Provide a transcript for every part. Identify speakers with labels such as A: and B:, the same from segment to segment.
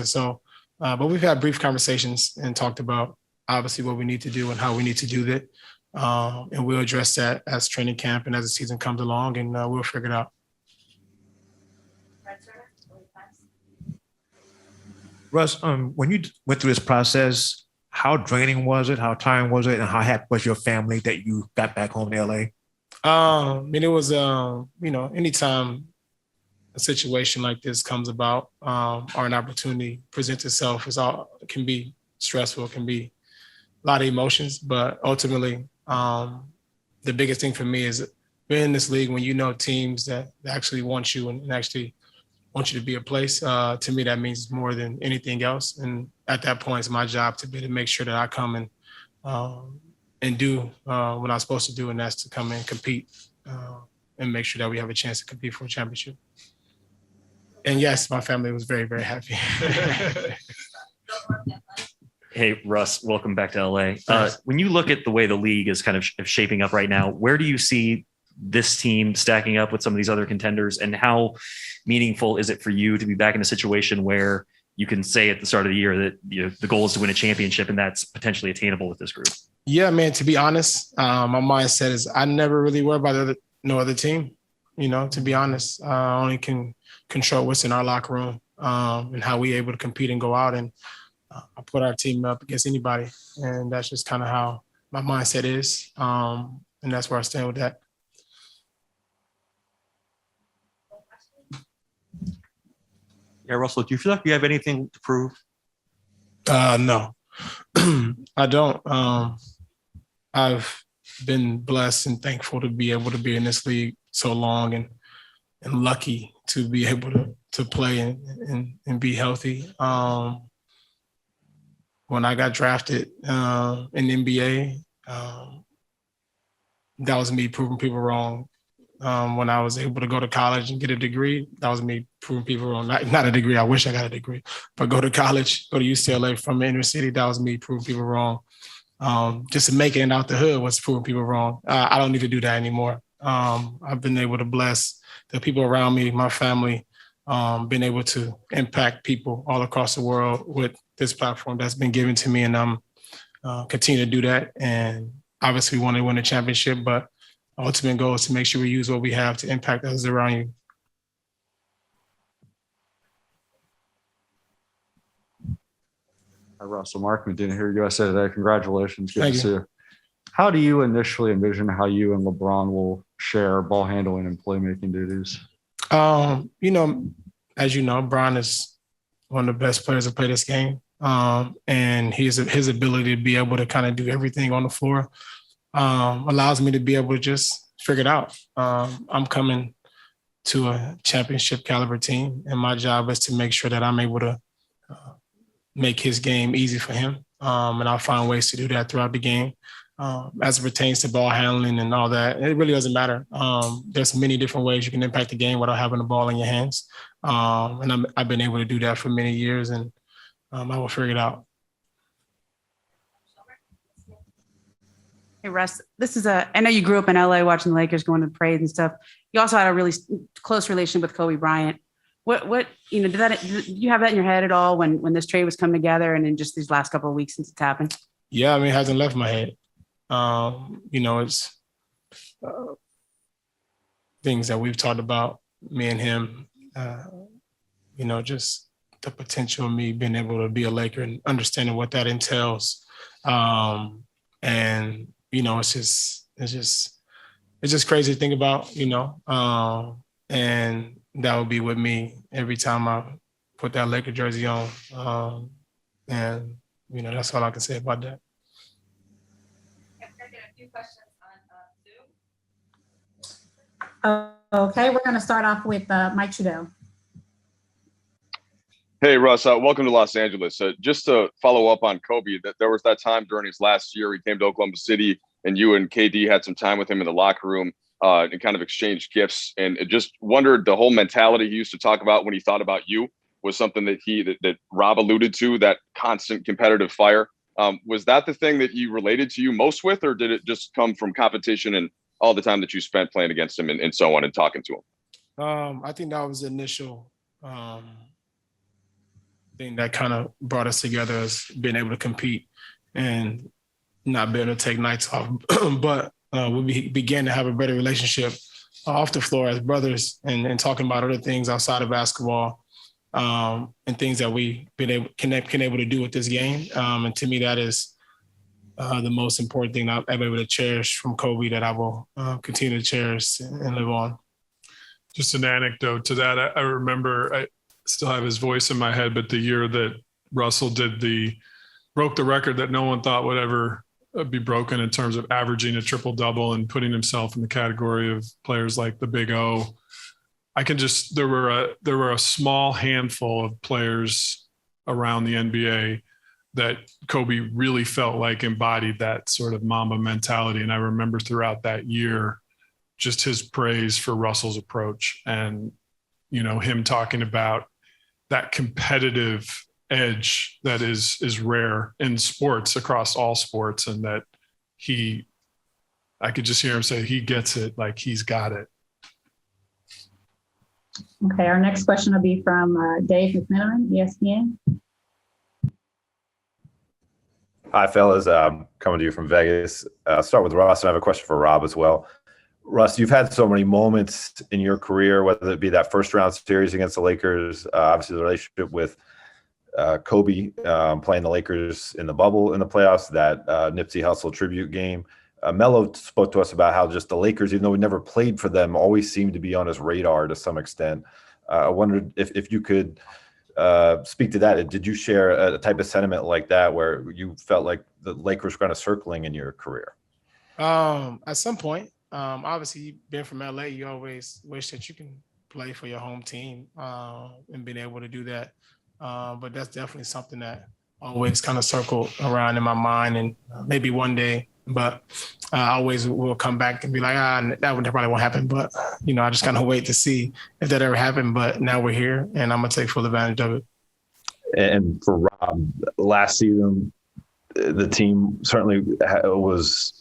A: So, but we've had brief conversations and talked about obviously what we need to do and how we need to do that. And we'll address that as training camp and as the season comes along, and we'll figure it out.
B: Russ, when you went through this process, how draining was it? How tiring was it? And how happy was your family that you got back home to LA?
A: I mean, it was, anytime a situation like this comes about or an opportunity presents itself, it can be stressful, it can be a lot of emotions, but ultimately, the biggest thing for me is being in this league when you know teams that actually want you and actually want you to be a place. To me, that means more than anything else. And at that point, it's my job to make sure that I come and do what I'm supposed to do, and that's to come and compete and make sure that we have a chance to compete for a championship. And yes, my family was very, very happy.
C: Hey, Russ, welcome back to LA. When you look at the way the league is kind of shaping up right now, where do you see this team stacking up with some of these other contenders, and how meaningful is it for you to be back in a situation where you can say at the start of the year that the goal is to win a championship, and that's potentially attainable with this group?
A: Yeah, man, to be honest, my mindset is I never really worry about no other team. To be honest, I only can control what's in our locker room and how we able to compete and go out, and I put our team up against anybody. And that's just kind of how my mindset is. And that's where I stand with that.
D: Yeah, Russell, do you feel like you have anything to prove?
A: No, I don't. I've been blessed and thankful to be able to be in this league so long, and lucky to be able to play and be healthy. When I got drafted in the NBA, that was me proving people wrong. When I was able to go to college and get a degree, that was me proving people wrong. Not a degree, I wish I got a degree, but go to college, go to UCLA from the inner city, that was me proving people wrong. Just making it out the hood was proving people wrong. I don't need to do that anymore. I've been able to bless the people around me, my family, been able to impact people all across the world with this platform that's been given to me, and I'm continue to do that. And obviously we want to win a championship, but ultimate goal is to make sure we use what we have to impact others around you.
E: Hi, Russell. Mark Medina here, USA Today. Congratulations. Good
A: Thank
E: to see you. How do you initially envision how you and LeBron will share ball handling and playmaking duties?
A: As you know, Bron is one of the best players to play this game. And his ability to be able to kind of do everything on the floor allows me to be able to just figure it out. I'm coming to a championship caliber team, and my job is to make sure that I'm able to make his game easy for him. And I'll find ways to do that throughout the game. As it pertains to ball handling and all that, it really doesn't matter. There's many different ways you can impact the game without having the ball in your hands. And I've been able to do that for many years, and I will figure it out.
F: Hey, Russ, I know you grew up in LA watching the Lakers going to the parade and stuff. You also had a really close relation with Kobe Bryant. Did you have that in your head at all when this trade was coming together and in just these last couple of weeks since it's happened?
A: Yeah, I mean, it hasn't left my head. It's things that we've talked about, me and him, just the potential of me being able to be a Laker and understanding what that entails. It's just crazy to think about, and that will be with me every time I put that Laker jersey on. That's all I can say about that.
G: Okay, we're going to start off with Mike Trudeau.
H: Hey, Russ, welcome to Los Angeles. Just to follow up on Kobe, that there was that time during his last year, he came to Oklahoma City, and you and KD had some time with him in the locker room and kind of exchanged gifts. And it just wondered, the whole mentality he used to talk about when he thought about you was something that Rob alluded to, that constant competitive fire. Was that the thing that he related to you most with, or did it just come from competition and all the time that you spent playing against him and so on and talking to him?
A: I think that was the initial thing that kind of brought us together is being able to compete and not being able to take nights off. But we began to have a better relationship off the floor as brothers and talking about other things outside of basketball and things that we been able to do with this game. And to me, that is the most important thing I'm able to cherish from Kobe that I will continue to cherish and live on.
I: Just an anecdote to that. I remember, I still have his voice in my head, but the year that Russell broke the record that no one thought would ever be broken in terms of averaging a triple double and putting himself in the category of players like the Big O. There were a small handful of players around the NBA that Kobe really felt like embodied that sort of Mamba mentality. And I remember throughout that year, just his praise for Russell's approach and, him talking about that competitive edge that is rare in sports across all sports. And that I could just hear him say, he gets it, like he's got it.
G: Okay, our next question will be from Dave McMillan, ESPN.
J: Hi, fellas. Coming to you from Vegas. I'll start with Russ, and I have a question for Rob as well. Russ, you've had so many moments in your career, whether it be that first round series against the Lakers, obviously the relationship with Kobe playing the Lakers in the bubble in the playoffs, that Nipsey Hussle tribute game. Melo spoke to us about how just the Lakers, even though we never played for them, always seemed to be on his radar to some extent. I wondered if you could speak to that. Did you share a type of sentiment like that where you felt like the Lakers were kind of circling in your career?
A: At some point, obviously being from LA, you always wish that you can play for your home team and being able to do that. But that's definitely something that always kind of circled around in my mind, and maybe one day, but I always will come back and be like, that one probably won't happen. But, I just kind of wait to see if that ever happened. But now we're here and I'm going to take full advantage of it.
J: And for Rob, last season, the team certainly was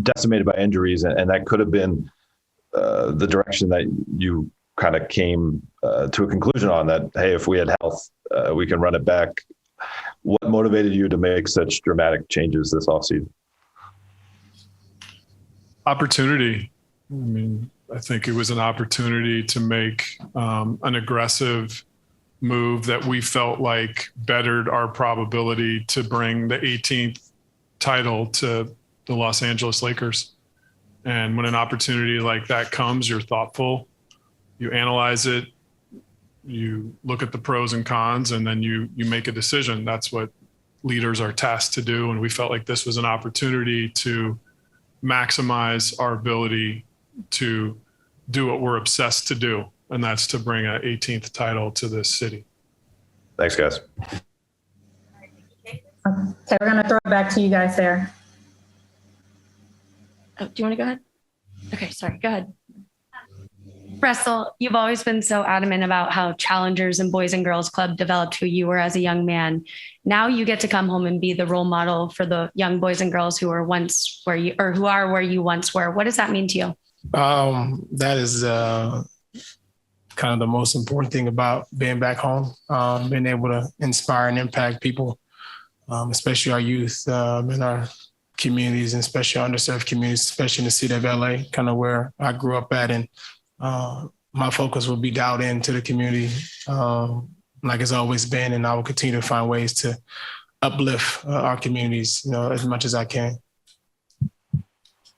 J: decimated by injuries, and that could have been the direction that you kind of came to a conclusion on, that, hey, if we had health, we can run it back. What motivated you to make such dramatic changes this offseason?
I: Opportunity. I think it was an opportunity to make an aggressive move that we felt like bettered our probability to bring the 18th title to the Los Angeles Lakers. And when an opportunity like that comes, you're thoughtful, you analyze it, you look at the pros and cons, and then you make a decision. That's what leaders are tasked to do. And we felt like this was an opportunity to maximize our ability to do what we're obsessed to do, and that's to bring an 18th title to this city.
J: Thanks, guys.
G: Okay, we're going to throw it back to you guys there.
K: Oh, do you want to go ahead? Okay, sorry, go ahead. Russell, you've always been so adamant about how Challengers and Boys and Girls Club developed who you were as a young man. Now you get to come home and be the role model for the young boys and girls who are where you once were. What does that mean to you?
A: That is kind of the most important thing about being back home, being able to inspire and impact people, especially our youth in our communities, and especially underserved communities, especially in the city of LA, kind of where I grew up at. And my focus will be dialed into the community like it's always been, and I will continue to find ways to uplift our communities, as much as I can.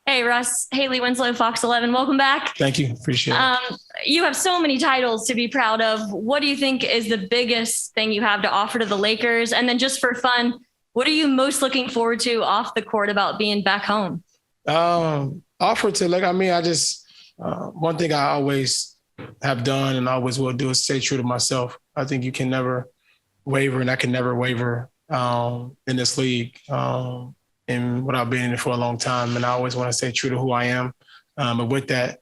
K: Hey, Russ, Haley Winslow, Fox 11, welcome back.
A: Thank you, appreciate it.
K: You have so many titles to be proud of. What do you think is the biggest thing you have to offer to the Lakers? And then just for fun, what are you most looking forward to off the court about being back home?
A: Offer to, one thing I always have done and always will do is stay true to myself. I think you can never waver, and I can never waver in this league. And what I've been in it for a long time. And I always want to stay true to who I am. But with that,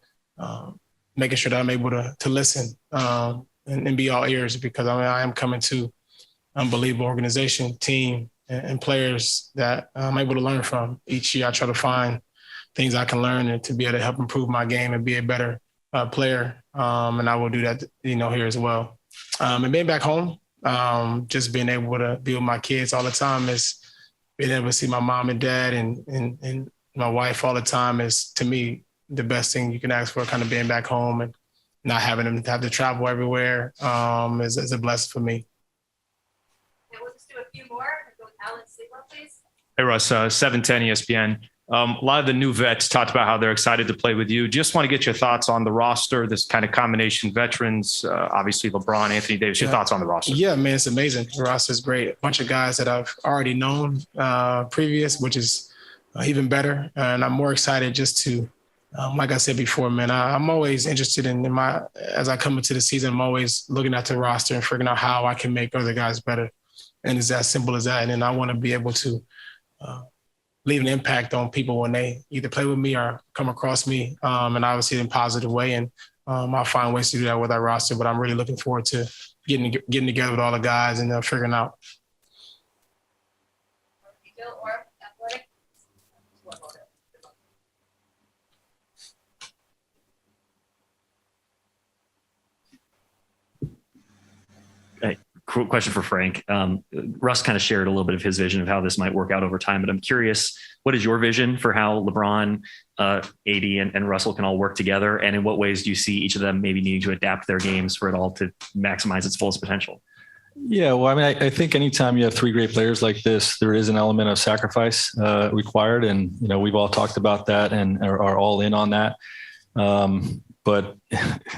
A: making sure that I'm able to listen and be all ears, because I am coming to unbelievable organization, team, and players that I'm able to learn from. Each year I try to find things I can learn and to be able to help improve my game and be a better player. And I will do that, here as well. And being back home, Just being able to be with my kids all the time is being able to see my mom and dad and my wife all the time is, to me, the best thing you can ask for, kind of being back home and not having them have to travel everywhere is a blessing for me.
L: We'll just do a few more. Go with Alan Sleeper, please.
M: Hey, Russ, 710 ESPN. A lot of the new vets talked about how they're excited to play with you. Just want to get your thoughts on the roster, this kind of combination veterans, obviously LeBron, Anthony Davis, your thoughts on the roster.
A: Yeah, man, it's amazing. The roster is great. A bunch of guys that I've already known previous, which is even better. And I'm more excited just to, like I said before, man, I'm always interested as I come into the season, I'm always looking at the roster and figuring out how I can make other guys better. And it's as simple as that. And then I want to be able to leave an impact on people when they either play with me or come across me, and obviously in a positive way. And I'll find ways to do that with our roster, but I'm really looking forward to getting together with all the guys and figuring out.
L: Or athletic.
C: Question for Frank. Russ kind of shared a little bit of his vision of how this might work out over time, but I'm curious, what is your vision for how LeBron, AD, and Russell can all work together? And in what ways do you see each of them maybe needing to adapt their games for it all to maximize its fullest potential?
N: Yeah, well, I mean, I think anytime you have three great players like this, there is an element of sacrifice required. And, we've all talked about that and are all in on that. But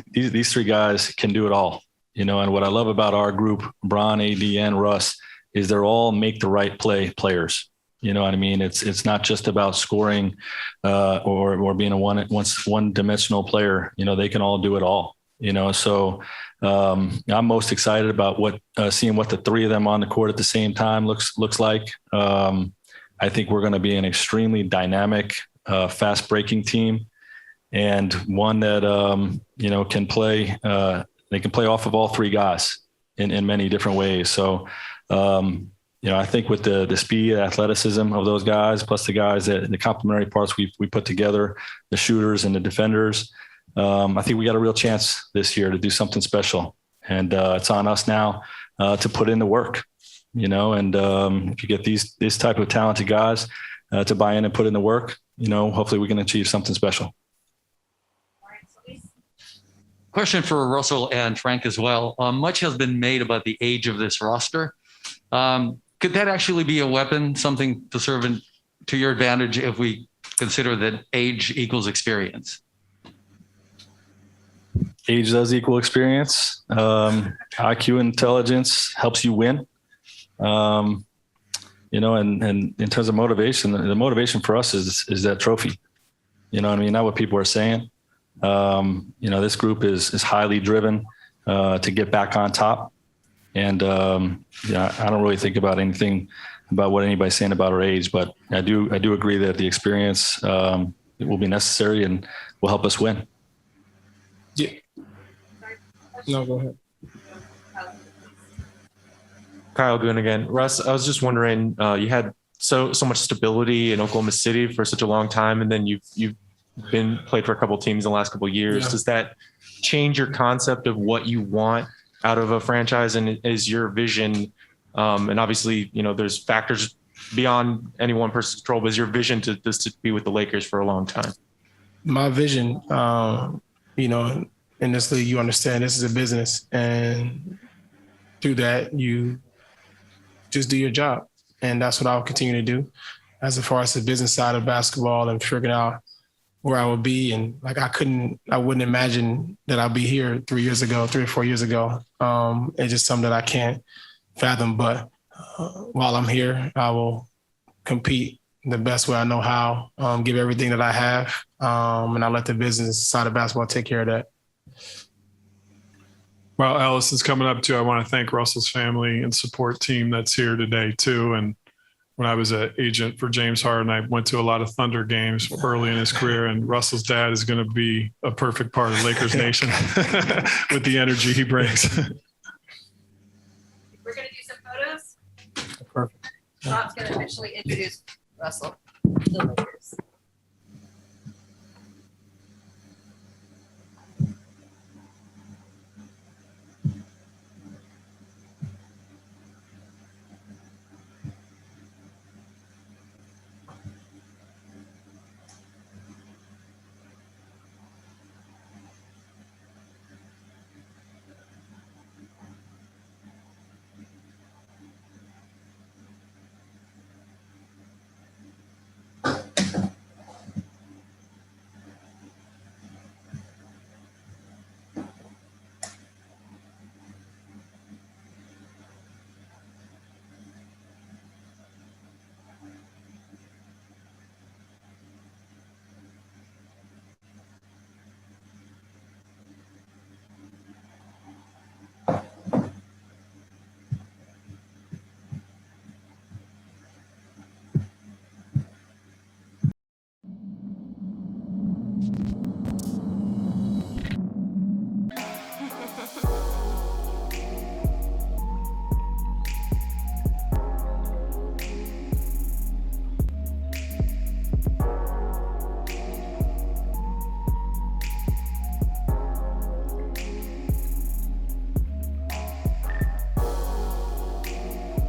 N: these three guys can do it all. And what I love about our group, Bron, AD, and Russ, is they're all make the right play players. You know what I mean? It's not just about scoring or being a one-dimensional player. They can all do it all. So I'm most excited about seeing what the three of them on the court at the same time looks like. I think we're going to be an extremely dynamic, fast-breaking team, and one that can play. They can play off of all three guys in many different ways. So, I think with the speed, athleticism of those guys, plus the guys the complementary parts we put together, the shooters and the defenders, I think we got a real chance this year to do something special. And it's on us now to put in the work, and if you get these type of talented guys to buy in and put in the work, hopefully we can achieve something special.
O: Question for Russell and Frank as well. Much has been made about the age of this roster. Could that actually be a weapon, something to serve to your advantage if we consider that age equals experience?
N: Age does equal experience. IQ intelligence helps you win. And in terms of motivation, the motivation for us is that trophy. Not what people are saying. This group is highly driven to get back on top. And, I don't really think about anything about what anybody's saying about our age, but I do agree that the experience will be necessary and will help us win.
A: Yeah. No, go ahead.
P: Kyle Goon again. Russ, I was just wondering, you had so much stability in Oklahoma City for such a long time, and then you've played for a couple of teams in the last couple of years. Yeah. Does that change your concept of what you want out of a franchise? And is your vision, and obviously, there's factors beyond any one person's control, but is your vision to be with the Lakers for a long time?
A: My vision, in this league, you understand this is a business, and through that, you just do your job. And that's what I'll continue to do as far as the business side of basketball and figuring out where I would be. And I wouldn't imagine that I'll be here 3 or 4 years ago. It's just something that I can't fathom. But while I'm here, I will compete the best way I know how, give everything that I have. And I'll let the business side of basketball take care of that.
I: Well, Allison's coming up too. I want to thank Russell's family and support team that's here today too. And when I was an agent for James Harden, I went to a lot of Thunder games early in his career, and Russell's dad is going to be a perfect part of Lakers Nation with the energy he brings.
L: We're going to do some photos.
A: Perfect.
L: Bob's going to officially introduce Russell to the Lakers.